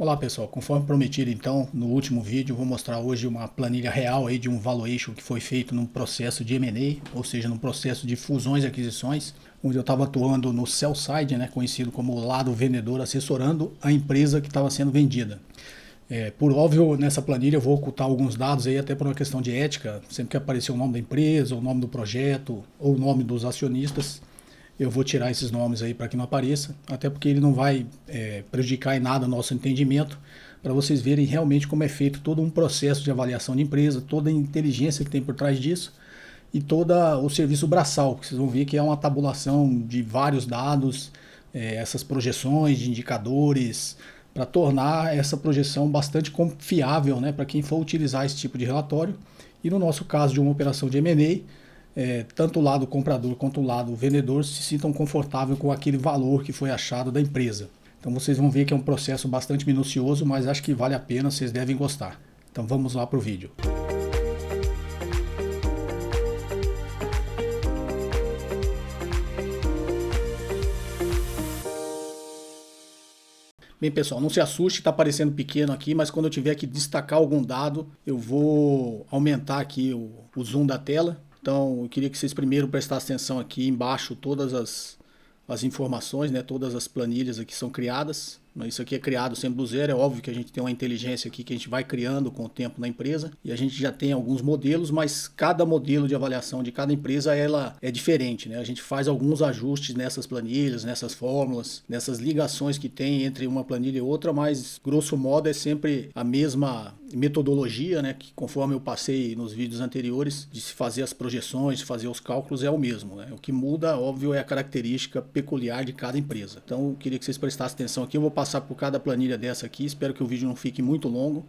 Olá pessoal, conforme prometido então, no último vídeo eu vou mostrar hoje uma planilha real aí de um valuation que foi feito num processo de M&A, ou seja, num processo de fusões e aquisições, onde eu estava atuando no sell side, né, conhecido como lado vendedor, assessorando a empresa que estava sendo vendida. Por óbvio, nessa planilha eu vou ocultar alguns dados aí, até por uma questão de ética, sempre que aparecer o nome da empresa, o nome do projeto ou o nome dos acionistas, eu vou tirar esses nomes aí para que não apareça, até porque ele não vai prejudicar em nada o nosso entendimento, para vocês verem realmente como é feito todo um processo de avaliação de empresa, toda a inteligência que tem por trás disso e todo o serviço braçal, que vocês vão ver que é uma tabulação de vários dados, essas projeções de indicadores, para tornar essa projeção bastante confiável, né, para quem for utilizar esse tipo de relatório. E no nosso caso de uma operação de M&A, tanto o lado comprador quanto o lado vendedor se sintam confortáveis com aquele valor que foi achado da empresa. Então vocês vão ver que é um processo bastante minucioso, mas acho que vale a pena, vocês devem gostar. Então vamos lá para o vídeo. Bem pessoal, não se assuste, está aparecendo pequeno aqui, mas quando eu tiver que destacar algum dado, eu vou aumentar aqui o zoom da tela. Então eu queria que vocês primeiro prestassem atenção aqui embaixo, todas as informações, né, todas as planilhas aqui são criadas. Isso aqui é criado sempre do zero, é óbvio que a gente tem uma inteligência aqui que a gente vai criando com o tempo na empresa e a gente já tem alguns modelos, mas cada modelo de avaliação de cada empresa ela é diferente, né? A gente faz alguns ajustes nessas planilhas, nessas fórmulas, nessas ligações que tem entre uma planilha e outra, mas grosso modo é sempre a mesma metodologia, né? Que conforme eu passei nos vídeos anteriores, de se fazer as projeções, de fazer os cálculos é o mesmo, né? O que muda, óbvio, é a característica peculiar de cada empresa. Então eu queria que vocês prestassem atenção aqui, eu vou passar por cada planilha dessa aqui, espero que o vídeo não fique muito longo,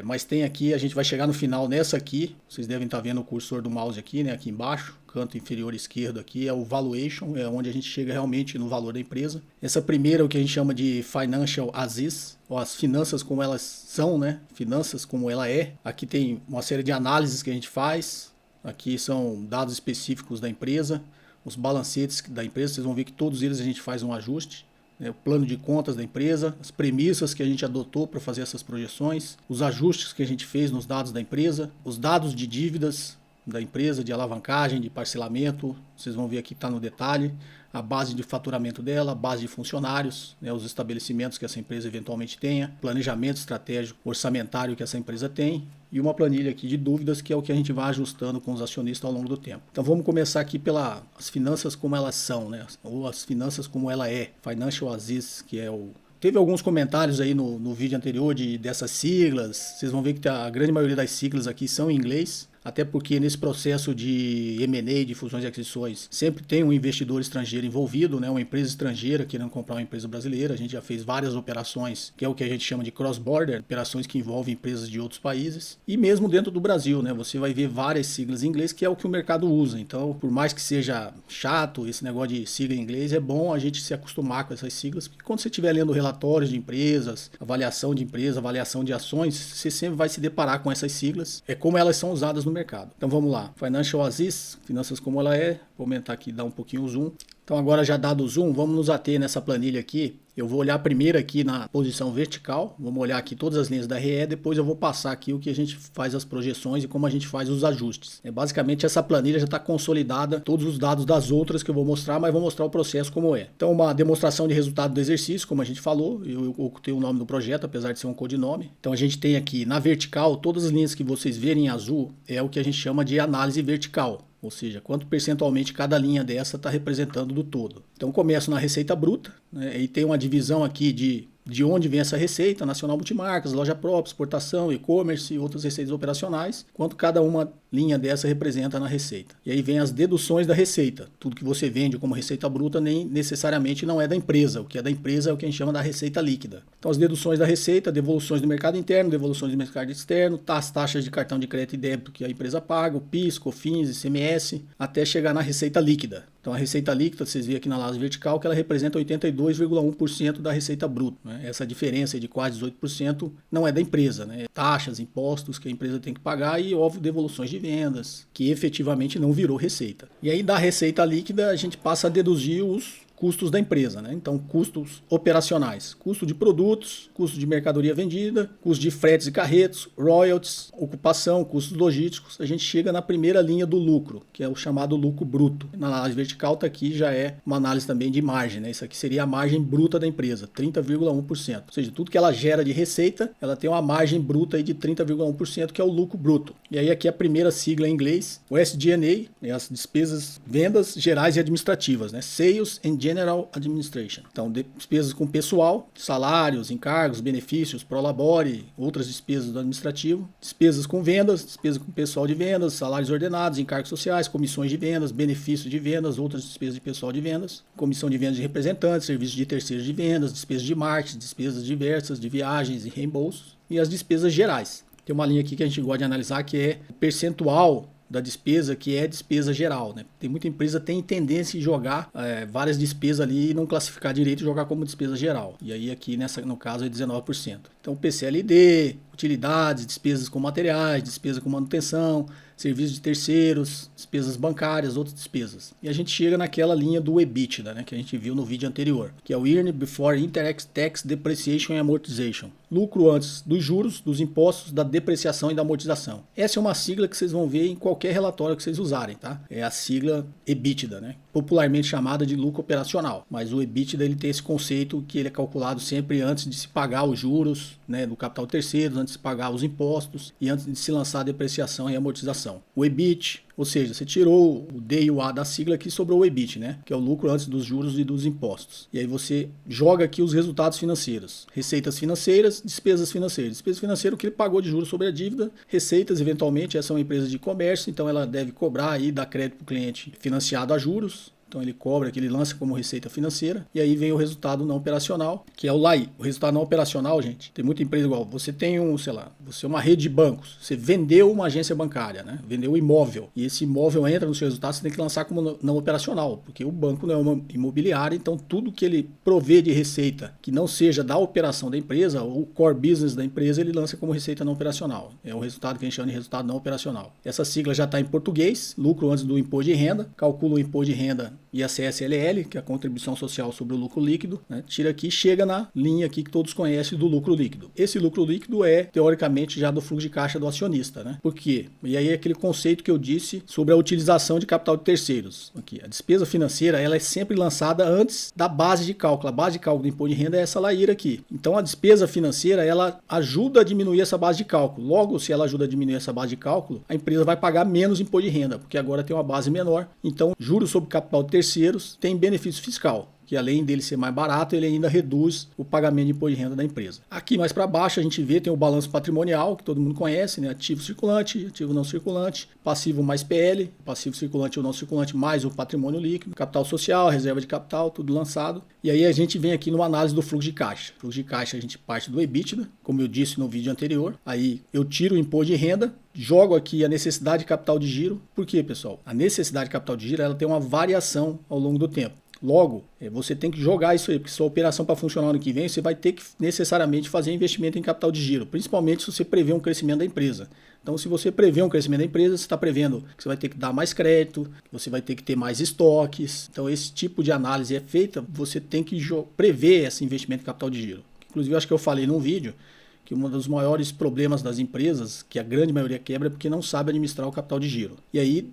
mas tem aqui, a gente vai chegar no final nessa aqui, vocês devem estar vendo o cursor do mouse aqui, né, aqui embaixo, canto inferior esquerdo aqui é o valuation, é onde a gente chega realmente no valor da empresa. Essa primeira é o que a gente chama de financial as is, ou as finanças como elas são, né, finanças como ela é. Aqui tem uma série de análises que a gente faz, aqui são dados específicos da empresa, os balancetes da empresa, vocês vão ver que todos eles a gente faz um ajuste. O plano de contas da empresa, as premissas que a gente adotou para fazer essas projeções, os ajustes que a gente fez nos dados da empresa, os dados de dívidas da empresa, de alavancagem, de parcelamento, vocês vão ver aqui está no detalhe, a base de faturamento dela, a base de funcionários, né, os estabelecimentos que essa empresa eventualmente tenha, planejamento estratégico orçamentário que essa empresa tem e uma planilha aqui de dúvidas que é o que a gente vai ajustando com os acionistas ao longo do tempo. Então vamos começar aqui pelas finanças como elas são, né, ou as finanças como ela é, Financial as is, que é o... Teve alguns comentários aí no vídeo anterior dessas siglas, vocês vão ver que a grande maioria das siglas aqui são em inglês, até porque nesse processo de M&A, de fusões e aquisições, sempre tem um investidor estrangeiro envolvido, né? Uma empresa estrangeira querendo comprar uma empresa brasileira. A gente já fez várias operações, que é o que a gente chama de cross-border, operações que envolvem empresas de outros países. E mesmo dentro do Brasil, né? Você vai ver várias siglas em inglês, que é o que o mercado usa. Então, por mais que seja chato esse negócio de sigla em inglês, é bom a gente se acostumar com essas siglas, porque quando você estiver lendo relatórios de empresas, avaliação de empresa, avaliação de ações, você sempre vai se deparar com essas siglas. É como elas são usadas no mercado. Então vamos lá. Financial as is, finanças como ela é. Vou aumentar aqui, dar um pouquinho o zoom. Então agora já dado o zoom, vamos nos ater nessa planilha aqui. Eu vou olhar primeiro aqui na posição vertical, vamos olhar aqui todas as linhas da RE, depois eu vou passar aqui o que a gente faz as projeções e como a gente faz os ajustes. Basicamente essa planilha já está consolidada, todos os dados das outras que eu vou mostrar, mas vou mostrar o processo como é. Então uma demonstração de resultado do exercício, como a gente falou, eu ocultei o nome do projeto, apesar de ser um codinome. Então a gente tem aqui na vertical, todas as linhas que vocês verem em azul, é o que a gente chama de análise vertical. Ou seja, quanto percentualmente cada linha dessa está representando do todo. Então começo na receita bruta, né, e tem uma divisão aqui de onde vem essa receita, nacional multimarcas, loja própria, exportação, e-commerce e outras receitas operacionais, quanto cada uma linha dessa representa na receita. E aí vem as deduções da receita. Tudo que você vende como receita bruta nem necessariamente não é da empresa. O que é da empresa é o que a gente chama da receita líquida. Então as deduções da receita, devoluções do mercado interno, devoluções do mercado externo, as taxas de cartão de crédito e débito que a empresa paga, o PIS, COFINS, ICMS, até chegar na receita líquida. Então a receita líquida, vocês veem aqui na laje vertical, que ela representa 82,1% da receita bruta. Né? Essa diferença de quase 18% não é da empresa, né? Taxas, impostos que a empresa tem que pagar e, óbvio, devoluções de vendas, que efetivamente não virou receita. E aí da receita líquida a gente passa a deduzir os custos da empresa, né? Então, custos operacionais, custo de produtos, custo de mercadoria vendida, custo de fretes e carretos, royalties, ocupação, custos logísticos. A gente chega na primeira linha do lucro, que é o chamado lucro bruto. Na análise vertical tá aqui, já é uma análise também de margem, né? Isso aqui seria a margem bruta da empresa, 30,1%. Ou seja, tudo que ela gera de receita, ela tem uma margem bruta aí de 30,1%, que é o lucro bruto. E aí aqui a primeira sigla em inglês, o SG&A, né? As despesas, vendas gerais e administrativas, né? Sales and General Administration. Então, despesas com pessoal, salários, encargos, benefícios, prolabore, outras despesas do administrativo, despesas com vendas, despesas com pessoal de vendas, salários ordenados, encargos sociais, comissões de vendas, benefícios de vendas, outras despesas de pessoal de vendas, comissão de vendas de representantes, serviços de terceiros de vendas, despesas de marketing, despesas diversas de viagens e reembolsos e as despesas gerais. Tem uma linha aqui que a gente gosta de analisar que é o percentual da despesa, que é despesa geral, né? Tem muita empresa que tem tendência em jogar várias despesas ali e não classificar direito e jogar como despesa geral. E aí aqui no caso é 19%. Então PCLD, utilidades, despesas com materiais, despesa com manutenção, serviços de terceiros, despesas bancárias, outras despesas. E a gente chega naquela linha do EBITDA, né, que a gente viu no vídeo anterior, que é o Earnings Before Interest, Tax, Depreciation and Amortization. Lucro antes dos juros, dos impostos, da depreciação e da amortização. Essa é uma sigla que vocês vão ver em qualquer relatório que vocês usarem, tá? É a sigla EBITDA, né? Popularmente chamada de lucro operacional. Mas o EBITDA ele tem esse conceito que ele é calculado sempre antes de se pagar os juros, né, do capital terceiro, antes de se pagar os impostos e antes de se lançar a depreciação e amortização. O EBIT, ou seja, você tirou o D e o A da sigla aqui, sobrou o EBIT, né? Que é o lucro antes dos juros e dos impostos. E aí você joga aqui os resultados financeiros. Receitas financeiras, despesas financeiras. Despesas financeiras, o que ele pagou de juros sobre a dívida. Receitas, eventualmente, essa é uma empresa de comércio, então ela deve cobrar aí, dar crédito para o cliente financiado a juros. Então ele cobra, que ele lança como receita financeira. E aí vem o resultado não operacional, que é o LAI. O resultado não operacional, gente, tem muita empresa igual. Você tem você é uma rede de bancos. Você vendeu uma agência bancária, né? Vendeu um imóvel. E esse imóvel entra no seu resultado, você tem que lançar como não operacional. Porque o banco não é uma imobiliária, então tudo que ele provê de receita que não seja da operação da empresa, ou core business da empresa, ele lança como receita não operacional. É o resultado que a gente chama de resultado não operacional. Essa sigla já está em português, lucro antes do imposto de renda. Calcula o imposto de renda e a CSLL, que é a contribuição social sobre o lucro líquido, né? Tira aqui e chega na linha aqui que todos conhecem do lucro líquido. Esse lucro líquido é, teoricamente, já do fluxo de caixa do acionista, né? Por quê? E aí é aquele conceito que eu disse sobre a utilização de capital de terceiros. Aqui, a despesa financeira, ela é sempre lançada antes da base de cálculo. A base de cálculo do imposto de renda é essa laíra aqui. Então, a despesa financeira, ela ajuda a diminuir essa base de cálculo. Logo, se ela ajuda a diminuir essa base de cálculo, a empresa vai pagar menos imposto de renda, porque agora tem uma base menor. Então, juros sobre capital de terceiros tem benefício fiscal, que além dele ser mais barato, ele ainda reduz o pagamento de imposto de renda da empresa. Aqui mais para baixo a gente vê, tem o balanço patrimonial, que todo mundo conhece, né? Ativo circulante, ativo não circulante, passivo mais PL, passivo circulante ou não circulante mais o patrimônio líquido, capital social, reserva de capital, tudo lançado. E aí a gente vem aqui numa análise do fluxo de caixa. Fluxo de caixa a gente parte do EBITDA, como eu disse no vídeo anterior. Aí eu tiro o imposto de renda, jogo aqui a necessidade de capital de giro. Por quê, pessoal? A necessidade de capital de giro ela tem uma variação ao longo do tempo. Logo, você tem que jogar isso aí, porque sua operação para funcionar no ano que vem, você vai ter que necessariamente fazer investimento em capital de giro, principalmente se você prevê um crescimento da empresa. Então, se você prevê um crescimento da empresa, você está prevendo que você vai ter que dar mais crédito, que você vai ter que ter mais estoques. Então, esse tipo de análise é feita, você tem que prever esse investimento em capital de giro. Inclusive, eu acho que eu falei num vídeo que um dos maiores problemas das empresas, que a grande maioria quebra, é porque não sabe administrar o capital de giro. E aí,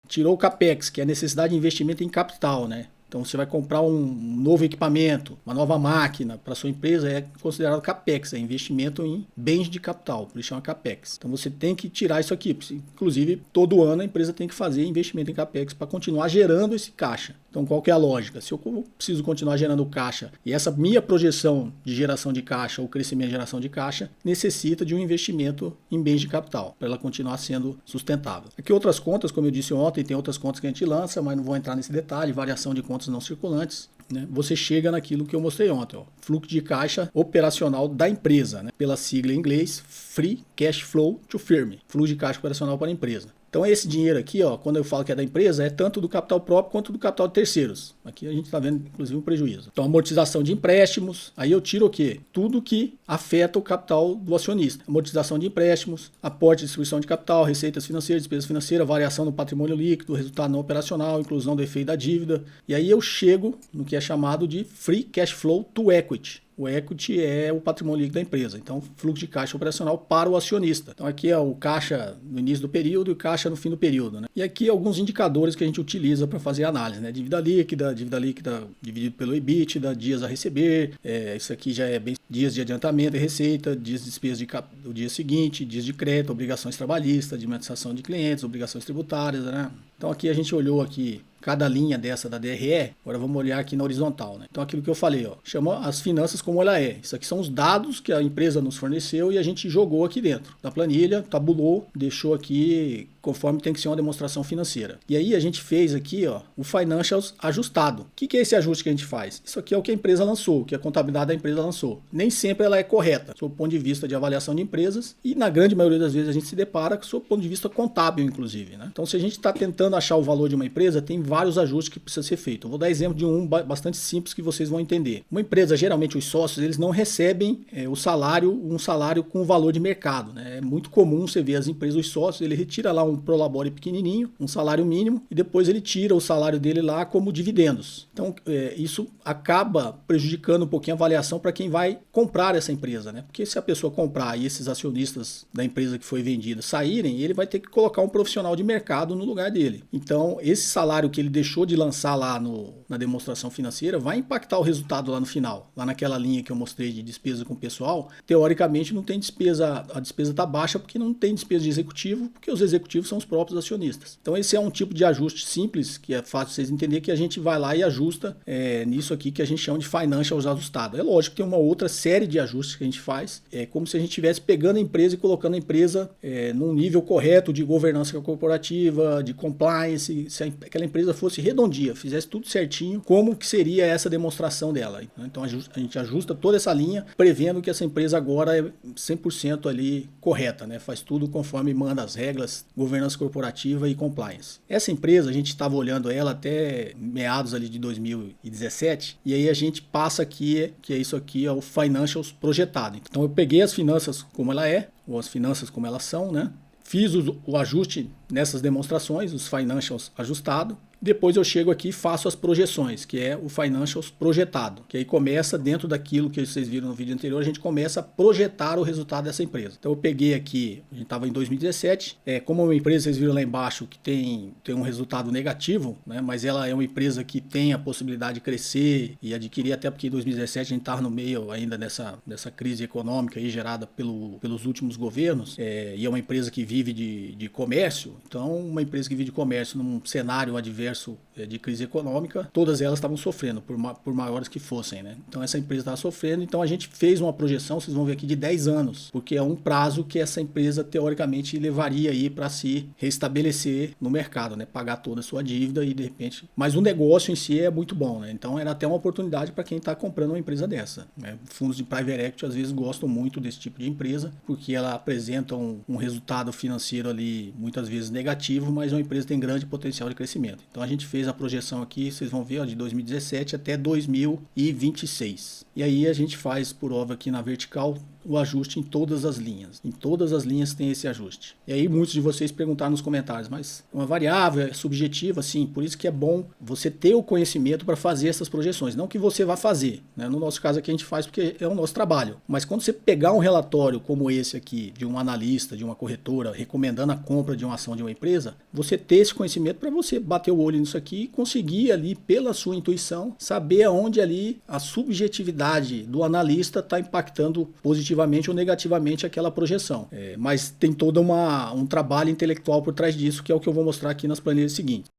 tirou o CAPEX, que é a necessidade de investimento em capital, né? Então você vai comprar um novo equipamento, uma nova máquina para sua empresa, é considerado CAPEX, é investimento em bens de capital, por isso chama CAPEX. Então você tem que tirar isso aqui. Inclusive, todo ano a empresa tem que fazer investimento em CAPEX para continuar gerando esse caixa. Então qual que é a lógica? Se eu preciso continuar gerando caixa e essa minha projeção de geração de caixa ou crescimento de geração de caixa necessita de um investimento em bens de capital para ela continuar sendo sustentável. Aqui outras contas, como eu disse ontem, tem outras contas que a gente lança, mas não vou entrar nesse detalhe, variação de contas não circulantes, né? Você chega naquilo que eu mostrei ontem, ó, fluxo de caixa operacional da empresa, né? Pela sigla em inglês, Free Cash Flow to Firm, fluxo de caixa operacional para a empresa. Então esse dinheiro aqui, ó, quando eu falo que é da empresa, é tanto do capital próprio quanto do capital de terceiros. Aqui a gente está vendo, inclusive, um prejuízo. Então, amortização de empréstimos, aí eu tiro o quê? Tudo que afeta o capital do acionista. Amortização de empréstimos, aporte e distribuição de capital, receitas financeiras, despesas financeiras, variação do patrimônio líquido, resultado não operacional, inclusão do efeito da dívida. E aí eu chego no que é chamado de Free Cash Flow to Equity. O equity é o patrimônio líquido da empresa, então fluxo de caixa operacional para o acionista. Então aqui é o caixa no início do período e o caixa no fim do período, né? E aqui alguns indicadores que a gente utiliza para fazer a análise, né? Dívida líquida dividido pelo EBITDA, dias a receber, isso aqui já é bem dias de adiantamento e receita, dias de despesas do dia seguinte, dias de crédito, obrigações trabalhistas, administração de clientes, obrigações tributárias, né? Então aqui a gente olhou aqui cada linha dessa da DRE, agora vamos olhar aqui na horizontal, né? Então aquilo que eu falei, ó, chama as finanças como ela é. Isso aqui são os dados que a empresa nos forneceu e a gente jogou aqui dentro da planilha, tabulou, deixou aqui conforme tem que ser uma demonstração financeira. E aí a gente fez aqui, ó, o financials ajustado. O que é esse ajuste que a gente faz? Isso aqui é o que a empresa lançou, o que a contabilidade da empresa lançou. Nem sempre ela é correta, sob o ponto de vista de avaliação de empresas, e na grande maioria das vezes a gente se depara sob o ponto de vista contábil, inclusive, né? Então se a gente está tentando achar o valor de uma empresa, tem vários ajustes que precisa ser feito. Eu vou dar exemplo de um bastante simples que vocês vão entender. Uma empresa, geralmente os sócios, eles não recebem um salário com o valor de mercado, né? É muito comum você ver as empresas, os sócios, ele retira lá um prolabore pequenininho, um salário mínimo, e depois ele tira o salário dele lá como dividendos. Então isso acaba prejudicando um pouquinho a avaliação para quem vai comprar essa empresa, né? Porque se a pessoa comprar e esses acionistas da empresa que foi vendida saírem, ele vai ter que colocar um profissional de mercado no lugar dele. Então esse salário que ele deixou de lançar lá na demonstração financeira vai impactar o resultado lá no final. Lá naquela linha que eu mostrei de despesa com o pessoal, teoricamente não tem despesa, a despesa está baixa porque não tem despesa de executivo, porque os executivos são os próprios acionistas. Então esse é um tipo de ajuste simples, que é fácil vocês entenderem, que a gente vai lá e ajusta nisso aqui que a gente chama de financials ajustado. É lógico que tem uma outra série de ajustes que a gente faz, é como se a gente estivesse pegando a empresa e colocando a empresa num nível correto de governança corporativa, de compliance, se aquela empresa fosse redondinha, fizesse tudo certinho, como que seria essa demonstração dela. Então a gente ajusta toda essa linha, prevendo que essa empresa agora é 100% ali correta, né? Faz tudo conforme manda as regras, governança corporativa e compliance. Essa empresa, a gente estava olhando ela até meados ali de 2017, e aí a gente passa aqui, que é isso aqui, é o financials projetado. Então eu peguei as finanças como ela é, ou as finanças como elas são, né? Fiz o ajuste nessas demonstrações, os financials ajustado. Depois eu chego aqui e faço as projeções, que é o financials projetado, que aí começa dentro daquilo que vocês viram no vídeo anterior, a gente começa a projetar o resultado dessa empresa. Então eu peguei aqui, a gente estava em 2017, como é uma empresa, vocês viram lá embaixo, que tem um resultado negativo, né, mas ela é uma empresa que tem a possibilidade de crescer e adquirir, até porque em 2017 a gente estava no meio ainda dessa crise econômica aí gerada pelos últimos governos, e é uma empresa que vive de comércio. Então uma empresa que vive de comércio num cenário adverso de crise econômica, todas elas estavam sofrendo, por maiores que fossem, né? Então essa empresa estava sofrendo, então a gente fez uma projeção, vocês vão ver aqui, de 10 anos, porque é um prazo que essa empresa teoricamente levaria aí para se restabelecer no mercado, né? Pagar toda a sua dívida e de repente... Mas o negócio em si é muito bom, né? Então era até uma oportunidade para quem está comprando uma empresa dessa, né? Fundos de private equity às vezes gostam muito desse tipo de empresa, porque ela apresenta um resultado financeiro ali muitas vezes negativo, mas é uma empresa que tem grande potencial de crescimento. Então a gente fez a projeção aqui, vocês vão ver, ó, de 2017 até 2026. E aí a gente faz, por óbvio, aqui na vertical, o ajuste em todas as linhas. Em todas as linhas tem esse ajuste. E aí muitos de vocês perguntaram nos comentários, mas uma variável é subjetiva, sim, por isso que é bom você ter o conhecimento para fazer essas projeções. Não que você vá fazer, né? No nosso caso aqui a gente faz porque é o nosso trabalho. Mas quando você pegar um relatório como esse aqui, de um analista, de uma corretora, recomendando a compra de uma ação de uma empresa, você ter esse conhecimento para você bater o olho nisso aqui e conseguir ali, pela sua intuição, saber aonde ali a subjetividade do analista está impactando positivamente ou negativamente aquela projeção. Mas tem todo um trabalho intelectual por trás disso, que é o que eu vou mostrar aqui nas planilhas seguintes.